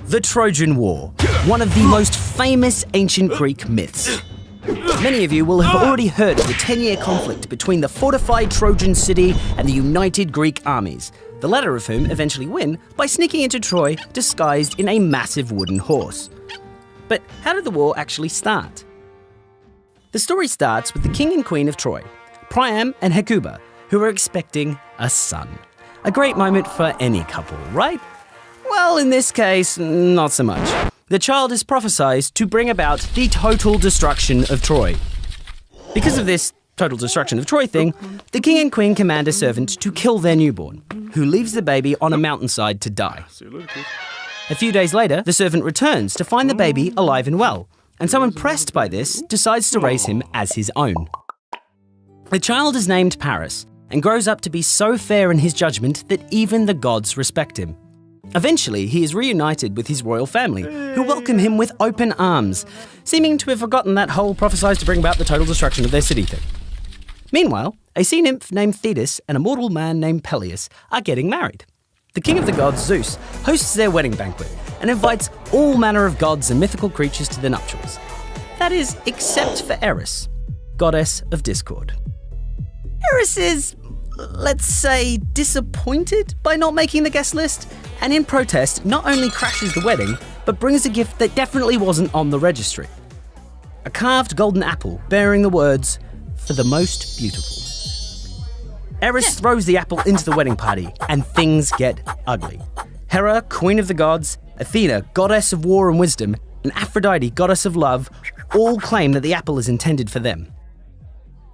The Trojan War, one of the most famous ancient Greek myths. Many of you will have already heard of the 10-year conflict between the fortified Trojan city and the united Greek armies, the latter of whom eventually win by sneaking into Troy disguised in a massive wooden horse. But how did the war actually start? The story starts with the king and queen of Troy, Priam and Hecuba, who are expecting a son. A great moment for any couple, right? Well, in this case, not so much. The child is prophesied to bring about the total destruction of Troy. Because of this total destruction of Troy thing, the king and queen command a servant to kill their newborn, who leaves the baby on a mountainside to die. A few days later, the servant returns to find the baby alive and well, and so impressed by this, decides to raise him as his own. The child is named Paris, and grows up to be so fair in his judgment that even the gods respect him. Eventually, he is reunited with his royal family, who welcome him with open arms, seeming to have forgotten that whole prophesied to bring about the total destruction of their city thing. Meanwhile, a sea nymph named Thetis and a mortal man named Peleus are getting married. The king of the gods, Zeus, hosts their wedding banquet and invites all manner of gods and mythical creatures to the nuptials. That is, except for Eris, goddess of discord. Eris is, let's say, disappointed by not making the guest list, and in protest not only crashes the wedding, but brings a gift that definitely wasn't on the registry. A carved golden apple bearing the words, "For the most beautiful." Eris throws the apple into the wedding party, and things get ugly. Hera, queen of the gods, Athena, goddess of war and wisdom, and Aphrodite, goddess of love, all claim that the apple is intended for them.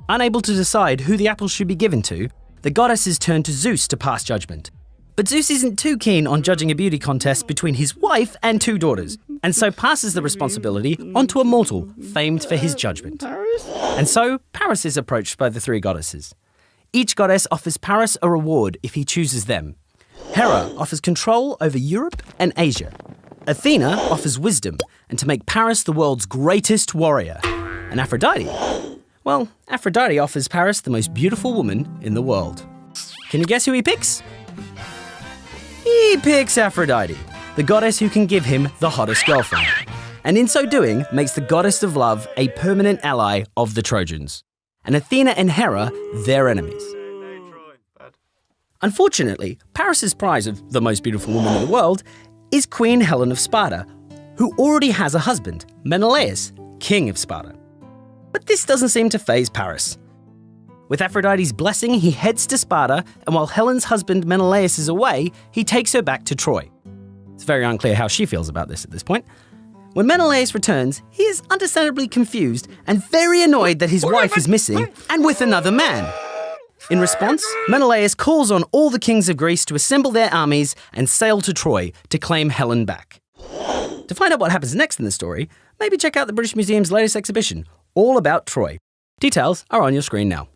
Unable to decide who the apple should be given to, the goddesses turn to Zeus to pass judgment. But Zeus isn't too keen on judging a beauty contest between his wife and 2 daughters, and so passes the responsibility onto a mortal famed for his judgment. And so Paris is approached by the 3 goddesses. Each goddess offers Paris a reward if he chooses them. Hera offers control over Europe and Asia. Athena offers wisdom and to make Paris the world's greatest warrior. And Aphrodite? Well, Aphrodite offers Paris the most beautiful woman in the world. Can you guess who he picks? He picks Aphrodite, the goddess who can give him the hottest girlfriend, and in so doing makes the goddess of love a permanent ally of the Trojans, and Athena and Hera their enemies. Unfortunately, Paris's prize of the most beautiful woman in the world is Queen Helen of Sparta, who already has a husband, Menelaus, king of Sparta. But this doesn't seem to faze Paris. With Aphrodite's blessing, he heads to Sparta, and while Helen's husband Menelaus is away, he takes her back to Troy. It's very unclear how she feels about this at this point. When Menelaus returns, he is understandably confused and very annoyed that his wife is missing and with another man. In response, Menelaus calls on all the kings of Greece to assemble their armies and sail to Troy to claim Helen back. To find out what happens next in the story, maybe check out the British Museum's latest exhibition, all about Troy. Details are on your screen now.